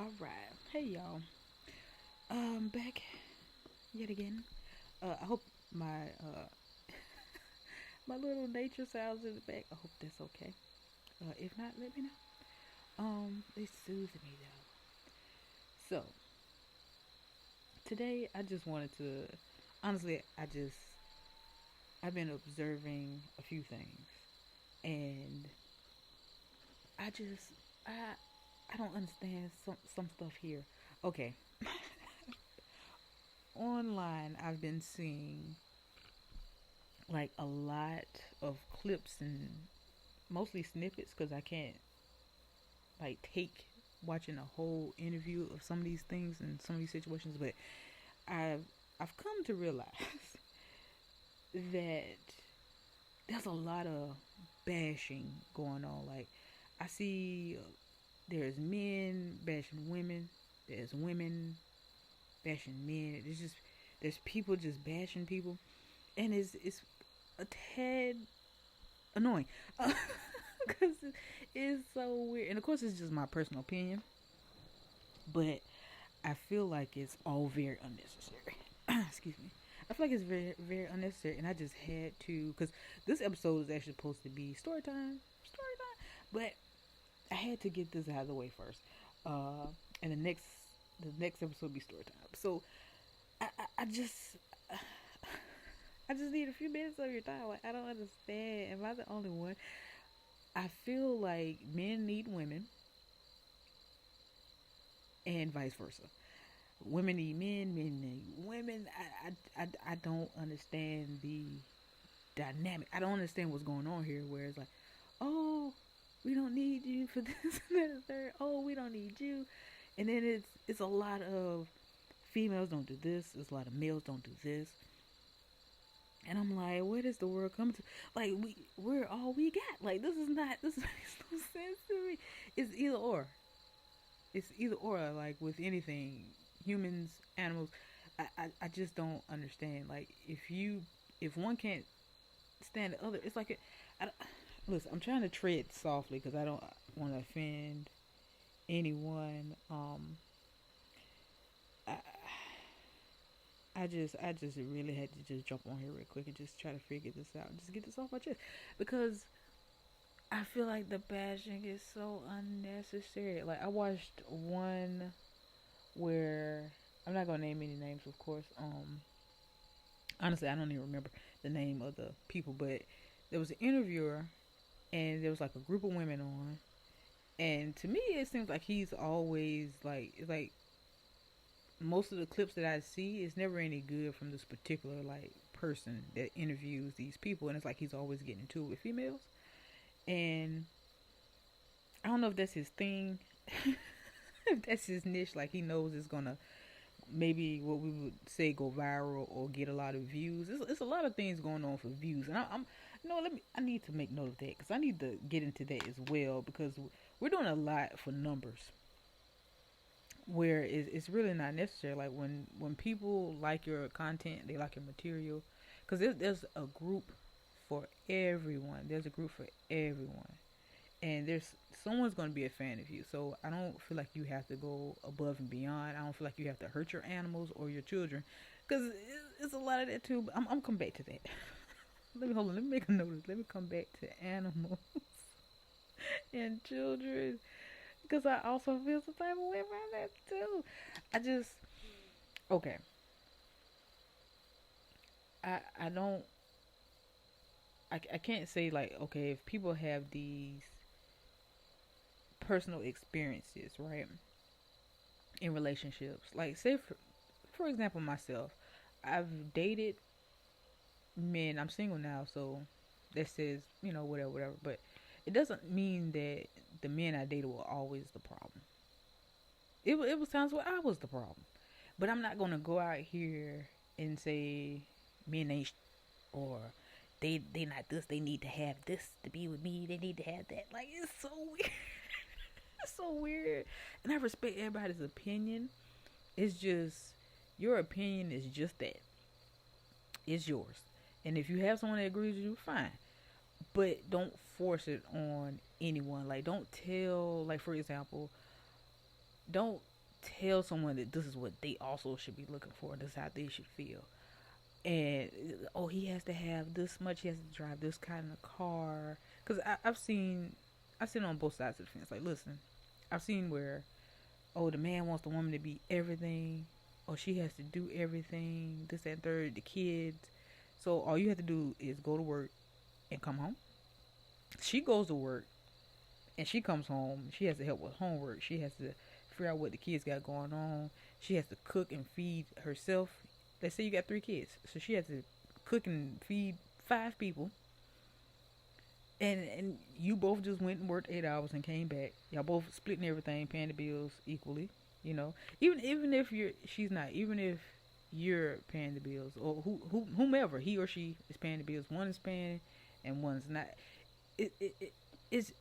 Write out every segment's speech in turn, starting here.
All right. Hey y'all. Back yet again. I hope my my little nature sounds in the back. I hope that's okay. If not, let me know. They soothe me though. So today I just wanted to honestly I've been observing a few things and I just I don't understand some stuff here. Okay. Online I've been seeing like a lot of clips and mostly snippets because I can't like take watching a whole interview of some of these things and some of these situations. But I've I've come to realize that there's a lot of bashing going on. Like I see there's men bashing women, there's women bashing men. There's people just bashing people, and it's a tad annoying because it's so weird. And of course, it's just my personal opinion, but I feel like it's all very unnecessary. Excuse me. I feel like it's very, very unnecessary, and I just had to because this episode is actually supposed to be story time. But I had to get this out of the way first, and the next episode will be story time. So I just I just need a few minutes of your time. Like I don't understand. Am I the only one? I feel like men need women and vice versa. Women need men, men need women. I don't understand the dynamic. I don't understand what's going on here. Where it's like, oh, we don't need you for this and that and third. Oh, we don't need you, and then it's a lot of females don't do this. There's a lot of males don't do this, and I'm like, where does the world come to? Like we're all we got. Like this makes no sense to me. It's either or. It's either or. Like with anything, humans, animals. I just don't understand. Like if one can't stand the other, it's like listen. I'm trying to tread softly because I don't want to offend anyone. I, I just really had to just jump on here real quick and just try to figure this out. Just get this off my chest because I feel like the bashing is so unnecessary. Like I watched one where I'm not gonna name any names, of course. Honestly, I don't even remember the name of the people, but there was an interviewer, and there was like a group of women on, and to me, it seems like he's always like it's like most of the clips that I see is never any good from this particular like person that interviews these people, and it's like he's always getting into it with females, and I don't know if that's his thing, if that's his niche, like he knows it's gonna maybe what we would say go viral or get a lot of views. It's a lot of things going on for views, and I'm no. Let me. I need to make note of that because I need to get into that as well because we're doing a lot for numbers where it's really not necessary. Like when people like your content, they like your material because there's a group for everyone. There's a group for everyone, and there's someone's going to be a fan of you. So I don't feel like you have to go above and beyond. I don't feel like you have to hurt your animals or your children, because it's a lot of that too. But I'm come back to that. Let me hold on. Let me make a notice. Let me come back to animals and children, because I also feel some type of way about that too. I just okay. I don't. I can't say like okay if people have these personal experiences right in relationships. Like, say for example, myself, I've dated men. I'm single now, so that says whatever, whatever. But it doesn't mean that the men I dated were always the problem. It was times where I was the problem. But I'm not gonna go out here and say men ain't or they not this. They need to have this to be with me. They need to have that. Like it's so weird. It's so weird. And I respect everybody's opinion. It's just your opinion is just that. It's yours. And if you have someone that agrees with you, fine. But don't force it on anyone. Like don't tell like for example, don't tell someone that this is what they also should be looking for. This is how they should feel. And oh, he has to have this much. He has to drive this kind of car. Because I've seen on both sides of the fence. Like, listen, I've seen where oh, the man wants the woman to be everything, or she has to do everything. This and third, the kids. So all you have to do is go to work and come home. She goes to work and she comes home. She has to help with homework. She has to figure out what the kids got going on. She has to cook and feed herself. Let's say you got 3 kids, so she has to cook and feed 5 people. And you both just went and worked 8 hours and came back. Y'all both splitting everything, paying the bills equally. You know, even if she's not, even if you're paying the bills, or whomever, he or she is paying the bills. One is paying, and one's not. It's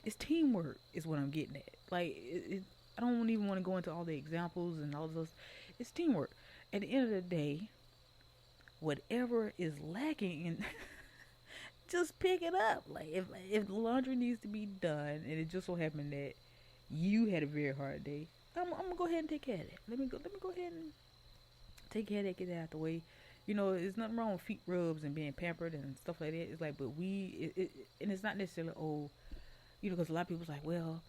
it's teamwork is what I'm getting at. Like I don't even want to go into all the examples and all those. It's teamwork. At the end of the day, whatever is lacking in just pick it up. Like if laundry needs to be done, and it just so happened that you had a very hard day, I'm gonna go ahead and take care of it. Let me go ahead and take care of that, get that out the way. You know, there's nothing wrong with feet rubs and being pampered and stuff like that. It's like, but and it's not necessarily because a lot of people's like, well,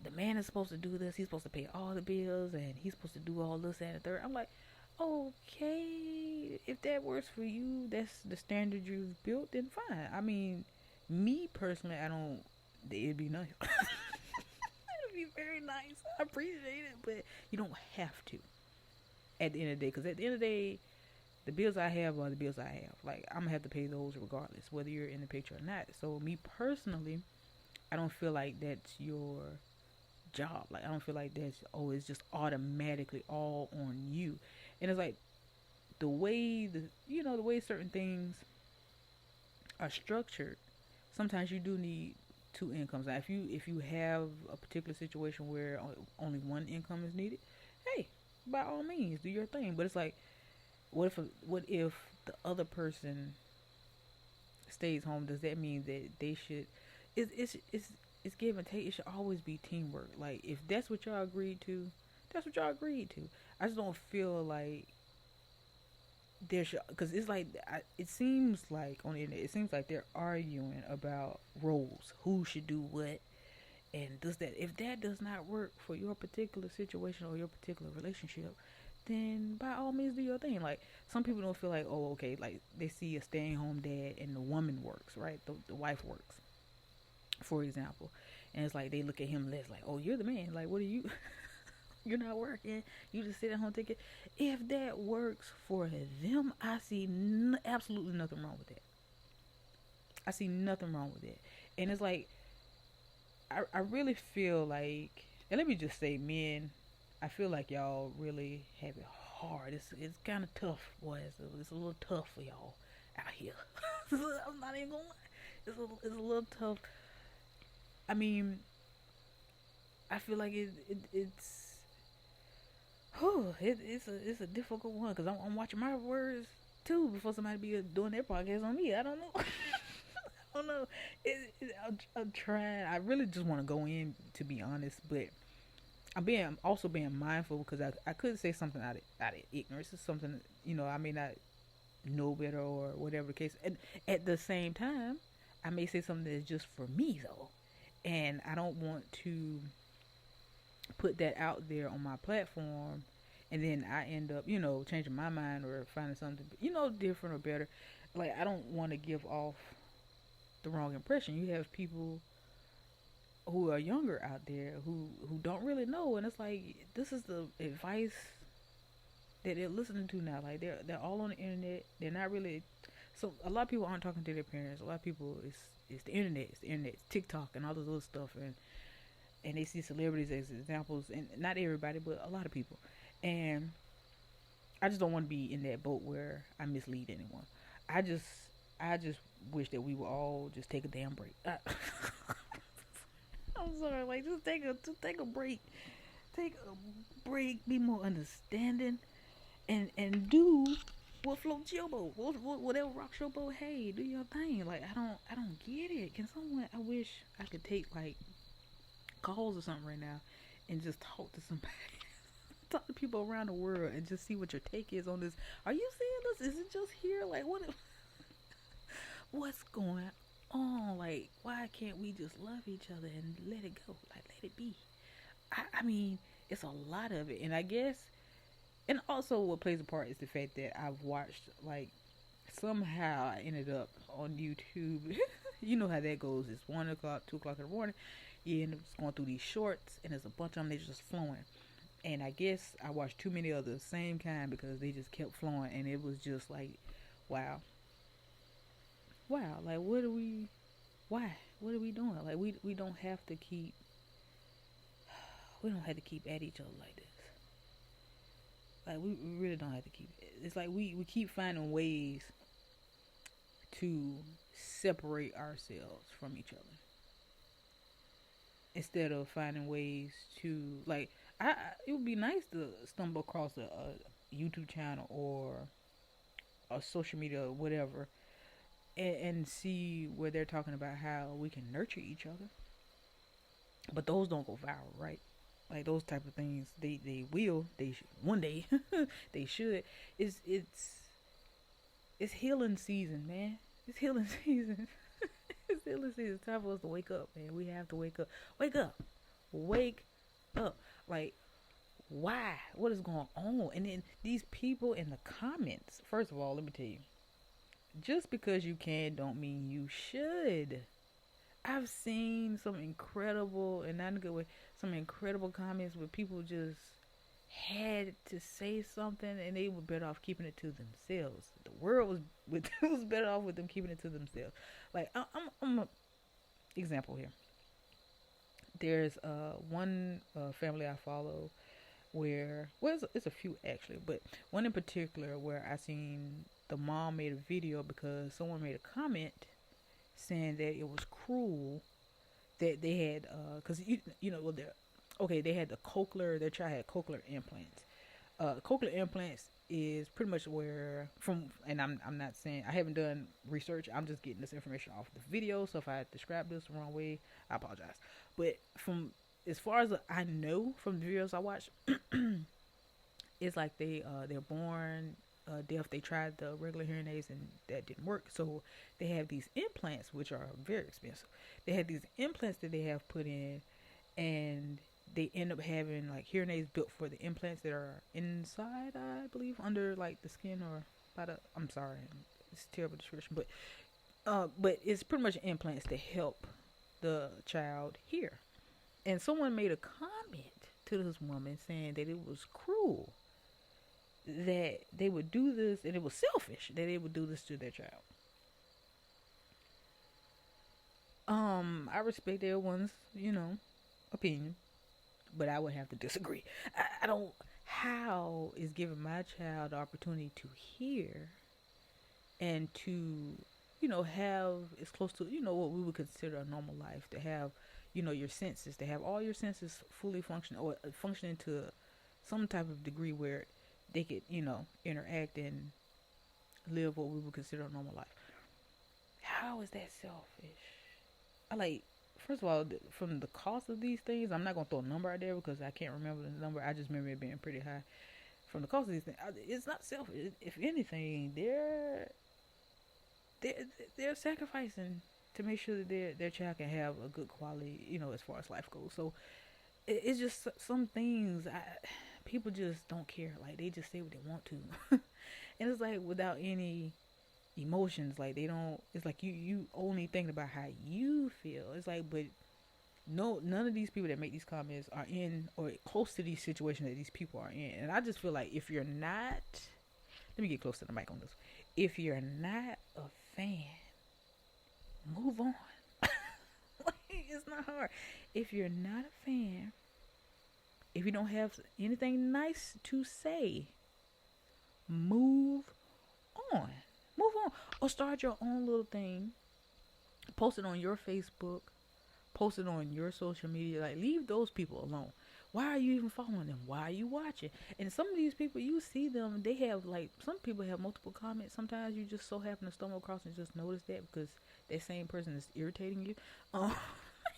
the man is supposed to do this. He's supposed to pay all the bills, and he's supposed to do all this and the third. I'm like, okay, if that works for you, that's the standard you've built, then fine. I mean, me personally, I don't. It'd be nice. It'd be very nice. I appreciate it, but you don't have to. At the end of the day, because at the end of the day, the bills I have are the bills I have. Like, I'm gonna have to pay those regardless, whether you're in the picture or not. So, me personally, I don't feel like that's your job. Like, I don't feel like it's just automatically all on you. And it's like the way the way certain things are structured, sometimes you do need 2 incomes. Now, if you have a particular situation where only 1 income is needed, hey, by all means, do your thing. But it's like, what if the other person stays home? Does that mean that they should? It's give and take. It should always be teamwork. Like, if that's what y'all agreed to, that's what y'all agreed to. I just don't feel like there should, because it's like it seems like on the internet, it seems like they're arguing about roles, who should do what, and does that. If that does not work for your particular situation or your particular relationship, then by all means do your thing. Like, some people don't feel like, oh, okay, like they see a staying home dad and the woman works, right? The wife works, for example, and it's like they look at him less like, oh, you're the man. Like, what are you? You're not working. You just sit at home take it. If that works for them, I see absolutely nothing wrong with that. I see nothing wrong with it. And it's like, I really feel like, and let me just say, men, I feel like y'all really have it hard. It's kind of tough, boys. It's a little tough for y'all out here. I'm not even gonna lie. It's a little tough. I mean, I feel like it's it's a difficult one, because I'm watching my words too before somebody be doing their podcast on me. I don't know. I don't know. I'm trying. I really just want to go in, to be honest, but I'm also being mindful, because I could say something out of ignorance. It's something, I may not know better or whatever the case. And at the same time, I may say something that's just for me though, and I don't want to put that out there on my platform, and then I end up, changing my mind or finding something, different or better. Like, I don't want to give off the wrong impression. You have people who are younger out there who don't really know, and it's like, this is the advice that they're listening to now. Like, they're all on the internet. They're not really. So a lot of people aren't talking to their parents. A lot of people it's the internet. It's TikTok and all this other stuff, and they see celebrities as examples, and not everybody, but a lot of people. And I just don't want to be in that boat where I mislead anyone. I just wish that we would all just take a damn break. I'm sorry, like, just take a break. Take a break, be more understanding, and do what floats your boat. Whatever rocks your boat, hey, do your thing. Like, I don't get it. Can someone, I wish I could take, like, calls or something right now and just talk to somebody. Talk to people around the world and just see what your take is on this. Are you seeing this? Is it just here? Like, what's going on? Like, why can't we just love each other and let it go? Like, let it be. I mean, it's a lot of it. And I guess, and also what plays a part is the fact that I've watched, like, somehow I ended up on YouTube. You know how that goes. It's 1 o'clock, 2 o'clock in the morning. You end up just going through these shorts, and there's a bunch of them, they're just flowing. And I guess I watched too many of the same kind because they just kept flowing, and it was just like, wow. Wow, like, why? What are we doing? Like, we don't have to keep, we don't have to keep at each other like this. Like, we really don't have to keep, it's like we keep finding ways to separate ourselves from each other instead of finding ways to, like, it would be nice to stumble across a YouTube channel or a social media or whatever, and see where they're talking about how we can nurture each other. But those don't go viral, right? Like, those type of things, they will, one day, they should. It's healing season, man. It's healing season. It's healing season. It's time for us to wake up, man. We have to wake up. Wake up. Wake up. Like, why? What is going on? And then these people in the comments. First of all, let me tell you. Just because you can don't mean you should. I've seen some incredible, and not in a good way, some incredible comments where people just had to say something and they were better off keeping it to themselves. The world was better off with them keeping it to themselves. Like, I'm a example here. There's one family I follow where, well, it's a few actually, but one in particular where I seen the mom made a video because someone made a comment saying that it was cruel that they had, because you know, well, they had the cochlear, their child had cochlear implants. Cochlear implants is pretty much where, and I'm not saying, I haven't done research, I'm just getting this information off the video, so if I describe this the wrong way, I apologize. But from, as far as I know from the videos I watched, it's like they're born deaf. They tried the regular hearing aids and that didn't work, so they have these implants which are very expensive. They had these implants that they have put in, and they end up having like hearing aids built for the implants that are inside, I believe, under like the skin or by the, I'm sorry, it's a terrible description, but it's pretty much implants to help the child hear. And someone made a comment to this woman saying that it was cruel that they would do this, and it was selfish that they would do this to their child. I respect everyone's, opinion, but I would have to disagree. I don't. How is giving my child the opportunity to hear and to, have as close to, what we would consider a normal life, to have, your senses, to have all your senses fully functioning or functioning to some type of degree where they could, interact and live what we would consider a normal life. How is that selfish? First of all, from the cost of these things, I'm not going to throw a number out there because I can't remember the number. I just remember it being pretty high. From the cost of these things, it's not selfish. If anything, they're sacrificing to make sure that their child can have a good quality, as far as life goes. So it's just some things people just don't care. Like, they just say what they want to, and it's like without any emotions. Like, they don't. It's like you only thinking about how you feel. It's like, but no, none of these people that make these comments are in or close to these situations that these people are in. And I just feel like if you're not, let me get close to the mic on this. If you're not a fan, move on. Like, it's not hard. If you're not a fan, if you don't have anything nice to say, move on. Move on. Or start your own little thing. Post it on your Facebook. Post it on your social media. Like, leave those people alone. Why are you even following them? Why are you watching? And some of these people, you see them, they have, like, some people have multiple comments. Sometimes you just so happen to stumble across and just notice that because that same person is irritating you.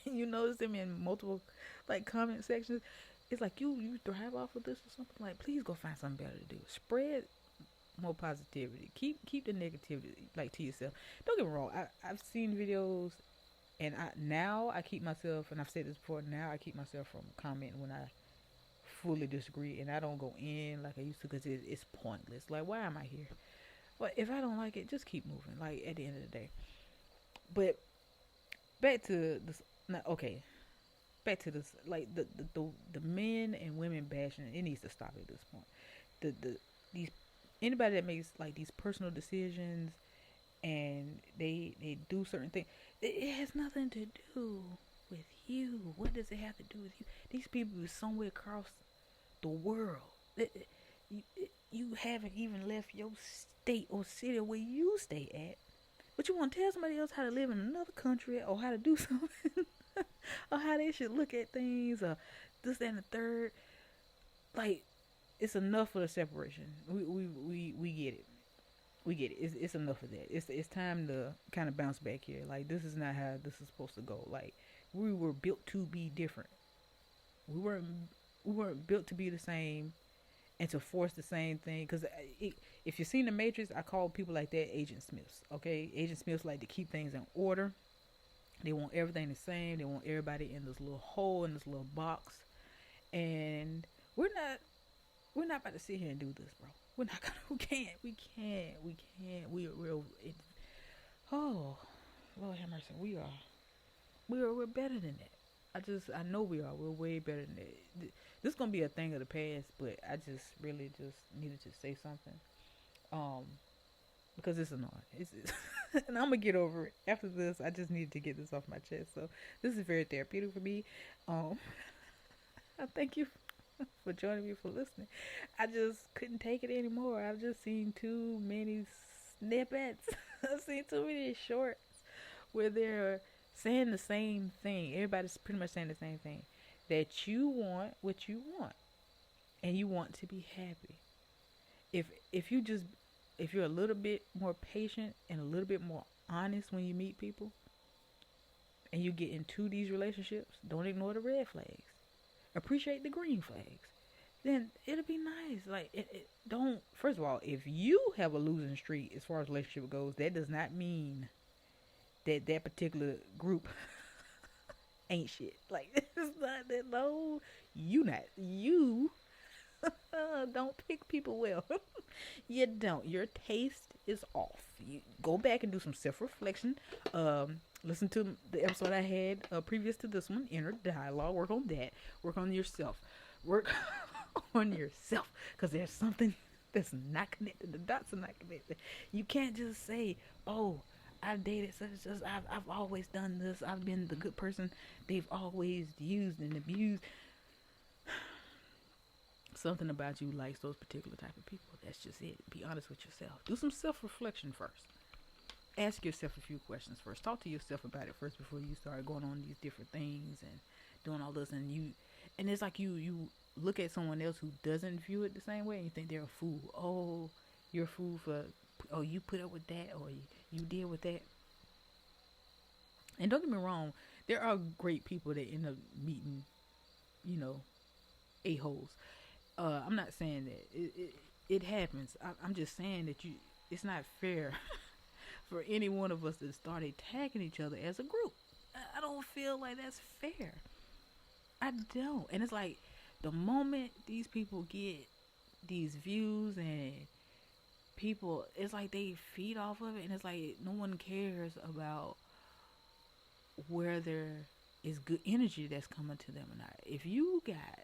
You notice them in multiple, like, comment sections. it's like you thrive off of this or something. Like, please go find something better to do. Spread more positivity. Keep the negativity like to yourself. Don't get me wrong. I've seen videos, and I keep myself, and I've said this before. Now I keep myself from commenting when I fully disagree, and I don't go in like I used to because it's pointless. Like, why am I here? But if I don't like it, just keep moving. Like, at the end of the day. But back to this. Okay, back to this. Like the men and women bashing. It needs to stop at this point. These anybody that makes like these personal decisions and they do certain things, it has nothing to do with you. What does it have to do with you? These people are somewhere across the world. You, you haven't even left your state or city where you stay at, but you want to tell somebody else how to live in another country or how to do something or how they should look at things or this, that, and the third. Like, it's enough for the separation. We get it. We get it. It's enough of that. It's time to kind of bounce back here. Like, this is not how this is supposed to go. Like, we were built to be different. We weren't we weren't built to be the same and to force the same thing. Because if you've seen the Matrix, I call people like that Agent Smiths. Okay, Agent Smiths like to keep things in order. They want everything the same. They want everybody in this little hole, in this little box. And we're not about to sit here and do this, bro. We're not gonna. We're it, oh, Lord have mercy. We're better than that. I know we are. We're way better than that. This is gonna be a thing of the past, but I just really just needed to say something. Um, because it's annoying. It's and I'm gonna get over it after this. I just needed to get this off my chest. So this is very therapeutic for me. Um, I thank you for joining me, for listening. I just couldn't take it anymore. I've just seen too many snippets. I've seen too many shorts where they're saying the same thing. Everybody's pretty much saying the same thing. That you want what you want. And you want to be happy. If you just if you're a little bit more patient and a little bit more honest when you meet people and you get into these relationships, don't ignore the red flags. Appreciate the green flags. Then it'll be nice. Like it don't. First of all, if you have a losing streak as far as relationship goes, that does not mean that that particular group ain't shit. Like it's not that. No, you not you. Don't pick people well. You don't. Your taste is off. You go back and do some self-reflection. Listen to the episode I had previous to this one. Inner dialogue. Work on that. Work on yourself. Work on yourself. Because there's something that's not connected. The dots are not connected. You can't just say, "Oh, I've dated such and such. I've always done this. I've been the good person they've always used and abused." Something about you likes those particular type of people. That's just it. Be honest with yourself. Do some self-reflection first. Ask yourself a few questions first. Talk to yourself about it first before you start going on these different things and doing all this. And it's like you look at someone else who doesn't view it the same way and you think they're a fool. Oh, you're a fool for, oh, you put up with that or you deal with that. And don't get me wrong, there are great people that end up meeting, a-holes. I'm not saying that it happens. I'm just saying that it's not fair for any one of us to start attacking each other as a group. I don't feel like that's fair. I don't. And it's like the moment these people get these views and people, it's like they feed off of it, and it's like no one cares about whether it's good energy that's coming to them or not. If you got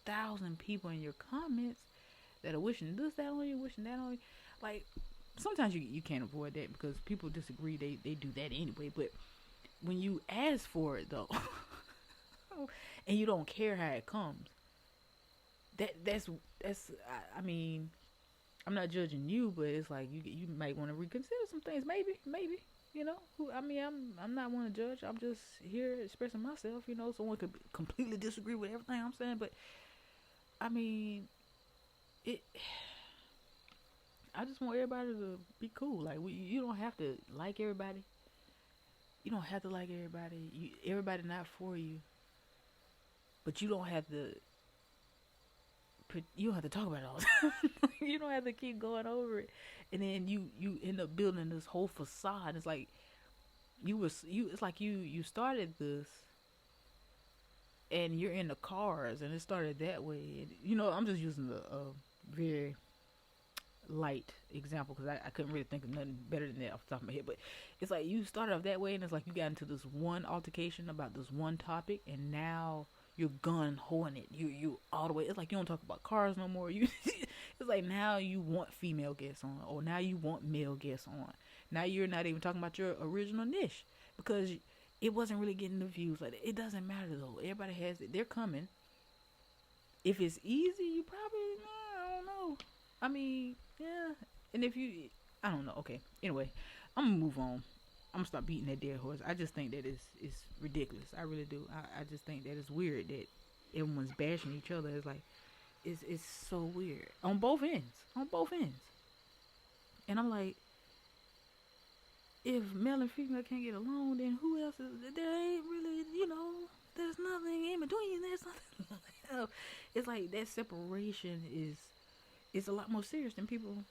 1,000 people in your comments that are wishing this, that on you, wishing that on you. Like, sometimes you can't avoid that because people disagree. They do that anyway. But when you ask for it, though, and you don't care how it comes, that's I mean, I'm not judging you, but it's like you might want to reconsider some things. Maybe. I'm not one to judge. I'm just here expressing myself. Someone could completely disagree with everything I'm saying, but I mean, I just want everybody to be cool. Like you don't have to like everybody. You don't have to like everybody. Everybody not for you. but you don't have to talk about it all the time. You don't have to keep going over it, and then you end up building this whole facade. It's like it's like you started this, and you're in the cars, and it started that way. And, I'm just using a very light example because I couldn't really think of nothing better than that off the top of my head. But it's like you started off that way, and it's like you got into this one altercation about this one topic, and now you're gun holding it. You all the way. It's like you don't talk about cars no more. You it's like now you want female guests on, or now you want male guests on. Now you're not even talking about your original niche because it wasn't really getting the views. Like it doesn't matter though. Everybody has it. They're coming. If it's easy, you probably I don't know. I mean, yeah. And if you, I don't know. Okay. Anyway, I'm gonna move on. I'm gonna stop beating that dead horse. I just think that it's ridiculous. I really do. I just think that it's weird that everyone's bashing each other. It's like it's so weird on both ends. On both ends. And I'm like, if male and female can't get along, then who else is there? Ain't really, there's nothing in between. There's nothing. It's like that separation is a lot more serious than people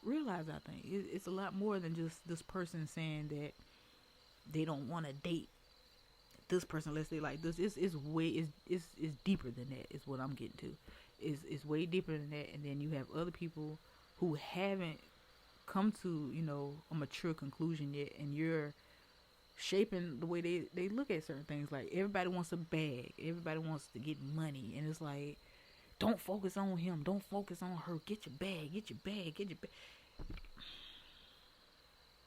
realize. I think it's a lot more than just this person saying that they don't want to date this person unless they like this. It's deeper than that. Is what I'm getting to. It's way deeper than that. And then you have other people who haven't come to a mature conclusion yet, and you're shaping the way they look at certain things. Like everybody wants a bag, everybody wants to get money, and it's like, don't focus on him, don't focus on her. Get your bag, get your bag, get your bag.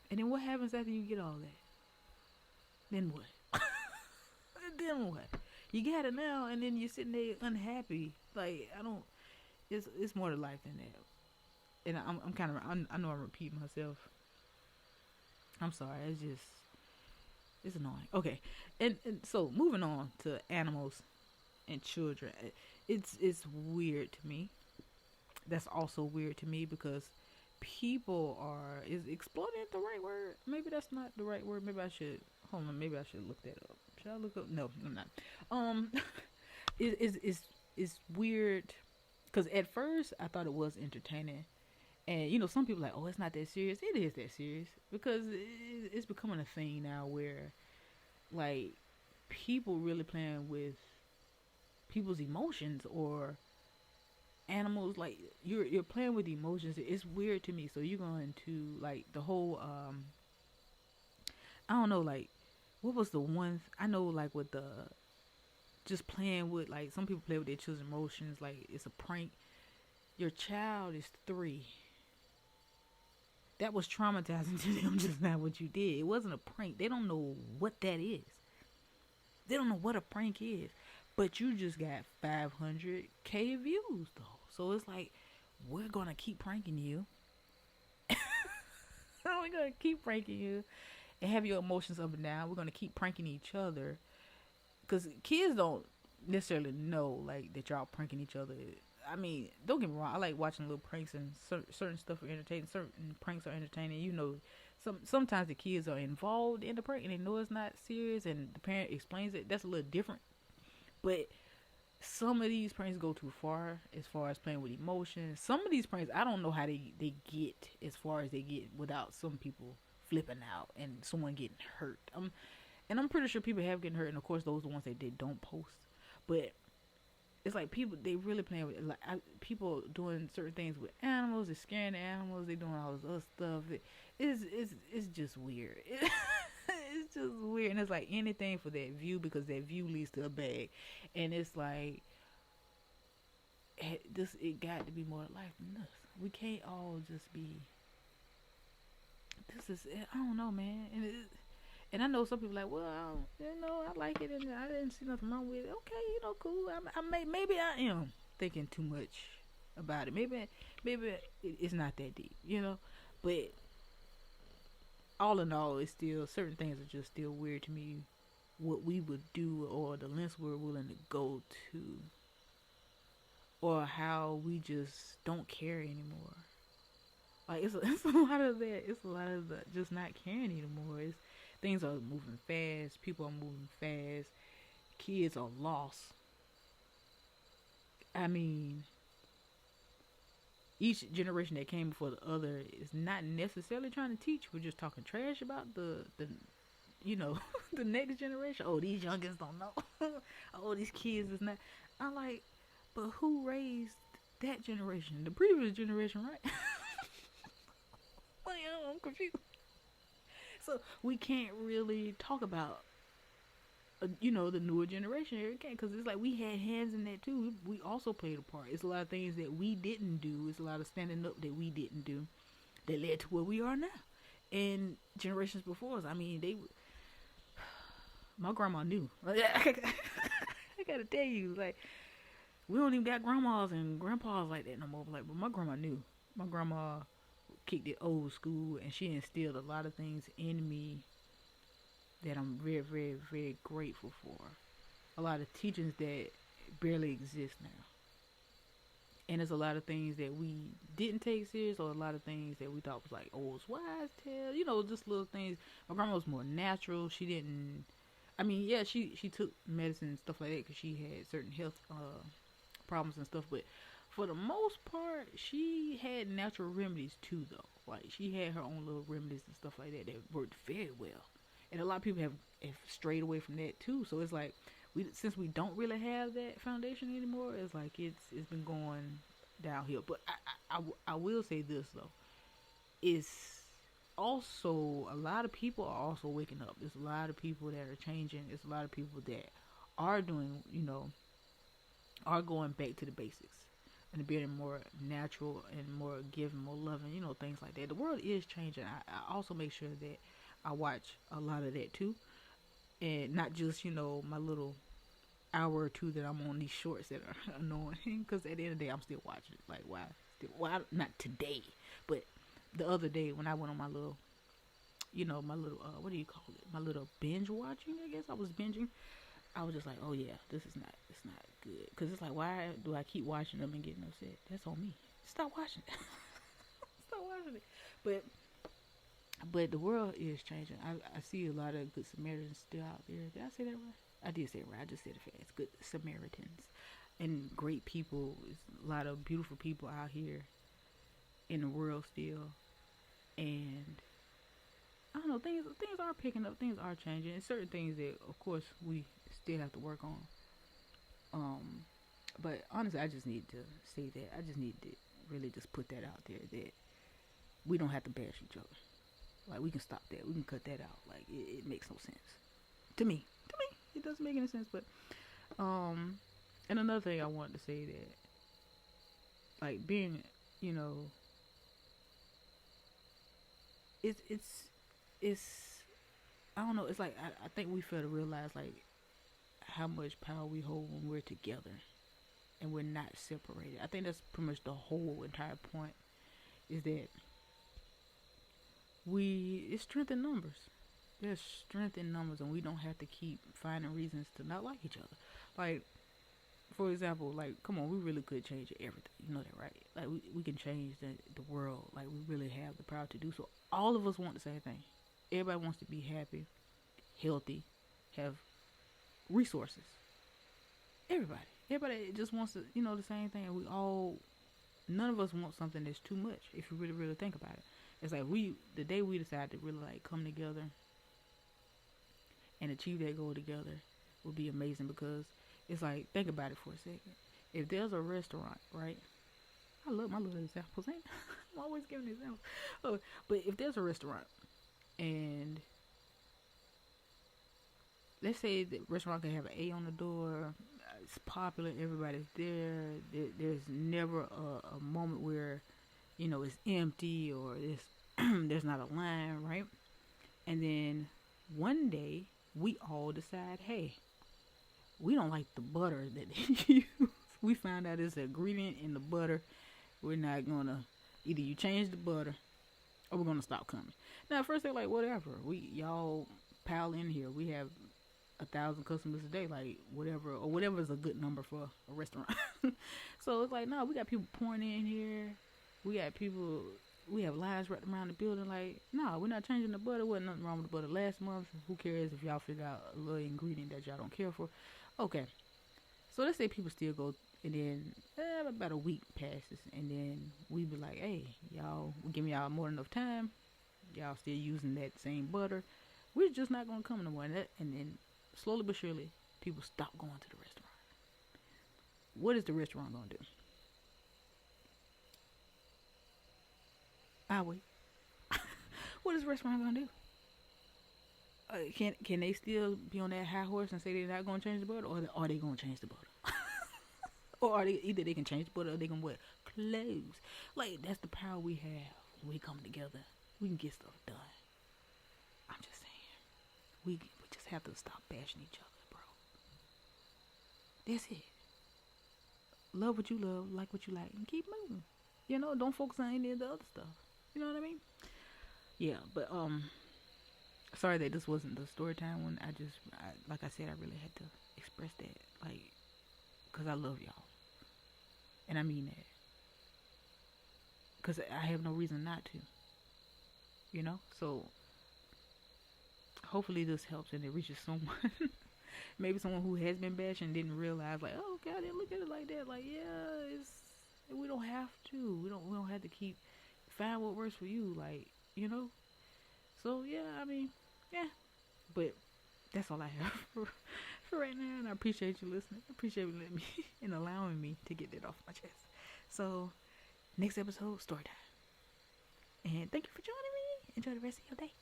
And then what happens after you get all that? Then what? Then what? You got it now, and then you're sitting there unhappy. Like I don't. It's more to life than that. And I'm kind of, I know I'm repeating myself. I'm sorry. It's annoying. Okay, and so moving on to animals and children, it's weird to me. That's also weird to me because people is exploiting the right word? Maybe that's not the right word. Maybe I should hold on. Maybe I should look that up. Should I look up? No, I'm not. It's weird because at first I thought it was entertaining. And some people are like, oh, it's not that serious. It is that serious because it's becoming a thing now where, like, people really playing with people's emotions or animals. Like, you're playing with emotions. It's weird to me. So you're going to like the whole I don't know, like, what was the one I know, like with the just playing with, like, some people play with their children's emotions like it's a prank. Your child is 3. That was traumatizing to them, just not what you did. It wasn't a prank. They don't know what that is. They don't know what a prank is. But you just got 500K views, though. So it's like, we're going to keep pranking you. We're going to keep pranking you and have your emotions up and down. We're going to keep pranking each other. Because kids don't necessarily know, like, that y'all pranking each other. I mean, don't get me wrong. I like watching little pranks, and certain stuff are entertaining. Certain pranks are entertaining. Sometimes the kids are involved in the prank and they know it's not serious, and the parent explains it. That's a little different. But some of these pranks go too far as playing with emotions. Some of these pranks, I don't know how they get as far as they get without some people flipping out and someone getting hurt. And I'm pretty sure people have getting hurt, and of course those are the ones that they don't post. But it's like people, they really playing with, like, people doing certain things with animals. They're scaring the animals. They're doing all this other stuff. It's just weird. It's just weird. And it's like anything for that view, because that view leads to a bag. And it's like, it got to be more life than this. We can't all just be, I don't know, man. And I know some people like, well, I like it, and I didn't see nothing wrong with it. Okay, cool. Maybe I am thinking too much about it. Maybe it's not that deep, But all in all, it's still, certain things are just still weird to me. What we would do, or the lengths we're willing to go to, or how we just don't care anymore. Like it's a lot of that. It's a lot of the just not caring anymore. Things are moving fast. People are moving fast. Kids are lost. I mean, each generation that came before the other is not necessarily trying to teach. We're just talking trash about the you know the next generation. Oh, these youngins don't know. Oh, these kids is not. I'm like, but who raised that generation? The previous generation, right? Like, I'm confused. So we can't really talk about the newer generation here again, because it's like we had hands in that too. We also played a part. It's a lot of things that we didn't do. It's a lot of standing up that we didn't do that led to where we are now. And generations before us, I mean, my grandma knew. I gotta tell you, like, we don't even got grandmas and grandpas like that no more. Like, but my grandma knew. My grandma kicked it old school, and she instilled a lot of things in me that I'm very, very, very grateful for. A lot of teachings that barely exist now. And there's a lot of things that we didn't take serious, or a lot of things that we thought was like old wise tale, just little things. My grandma was more natural. She didn't. I mean, yeah, she took medicine and stuff like that because she had certain health problems and stuff. But for the most part, she had natural remedies too, though. Like, she had her own little remedies and stuff like that that worked very well. And a lot of people have strayed away from that too. So it's like, since we don't really have that foundation anymore, it's like it's been going downhill. But I will say this though, it's also a lot of people are also waking up. There's a lot of people that are changing. There's a lot of people that are doing, are going back to the basics and being more natural and more giving, more loving, things like that. The world is changing. I also make sure that I watch a lot of that too, and not just my little hour or two that I'm on these shorts that are annoying. Because at the end of the day, I'm still watching it. Like, why? Not today, but the other day when I went on my little, my little what do you call it? My little binge watching. I guess I was binging. I was just like, oh yeah, it's not good. Because it's like, why do I keep watching them and getting upset? That's on me. Stop watching it. Stop watching it. But the world is changing. I see a lot of good Samaritans still out there. Did I say that right? I did say it right. I just said it fast. Good Samaritans. And great people. There's a lot of beautiful people out here in the world still. And I don't know, things are picking up. Things are changing. And certain things that, of course, we still have to work on. But honestly, I just need to say that. I just need to really just put that out there, that we don't have to bash each other. Like, we can stop that. We can cut that out. Like, it makes no sense. To me, it doesn't make any sense. But, and another thing I wanted to say, that, like, being, it's, I don't know, it's like, I think we fail to realize, like, how much power we hold when we're together and we're not separated. I think that's pretty much the whole entire point, is that it's strength in numbers. There's strength in numbers, and we don't have to keep finding reasons to not like each other. Like, for example, like, come on, we really could change everything. You know that, right? Like, we can change the world. Like, we really have the power to do so. All of us want the same thing. Everybody wants to be happy, healthy, have resources. Everybody just wants to, the same thing. And none of us want something that's too much, if you really, really think about it. It's like, the day we decide to really, like, come together and achieve that goal together would be amazing. Because it's like, think about it for a second. If there's a restaurant, right? I love my little examples, ain't I'm always giving examples. Oh, but if there's a restaurant, and let's say the restaurant can have an A on the door, it's popular, everybody's there. There's never a moment where, it's empty, or there's not a line, right? And then one day we all decide, hey, we don't like the butter that they use. We found out it's an ingredient in the butter. We're not gonna, either you change the butter or we're gonna stop coming. Now, at first they're like, whatever. Y'all pile in here. We have 1,000 customers a day, like whatever is a good number for a restaurant. So it's like, no, we got people pouring in here. We have lines right around the building. Like, no, we're not changing the butter. Wasn't nothing wrong with the butter last month. Who cares if y'all figure out a little ingredient that y'all don't care for? Okay. So let's say people still go, and then about a week passes, and then we be like, hey, y'all, we giving y'all more than enough time. Y'all still using that same butter. We're just not gonna come no more. And then slowly but surely, people stop going to the restaurant. What is the restaurant gonna do? I wait. What is the restaurant gonna do? Can they still be on that high horse and say they're not gonna change the butter, or are they gonna change the butter? Or are they either they can change the butter or they can what? Close. Like that's the power we have when we come together. We can get stuff done. I'm just saying. We just have to stop bashing each other, bro. That's it. Love what you love, like what you like, and keep moving. Don't focus on any of the other stuff. You know what I mean? Yeah, but sorry that this wasn't the story time one. Like I said, I really had to express that, like, cause I love y'all, and I mean that, cause I have no reason not to. So hopefully this helps and it reaches someone. Maybe someone who has been bashing didn't realize, like, oh God, I didn't look at it like that. Like, yeah, we don't have to. We don't have to keep find what works for you. Like, So yeah, I mean, yeah. But that's all I have for right now, and I appreciate you listening. I appreciate you letting me and allowing me to get that off my chest. So next episode, story time. And thank you for joining me. Enjoy the rest of your day.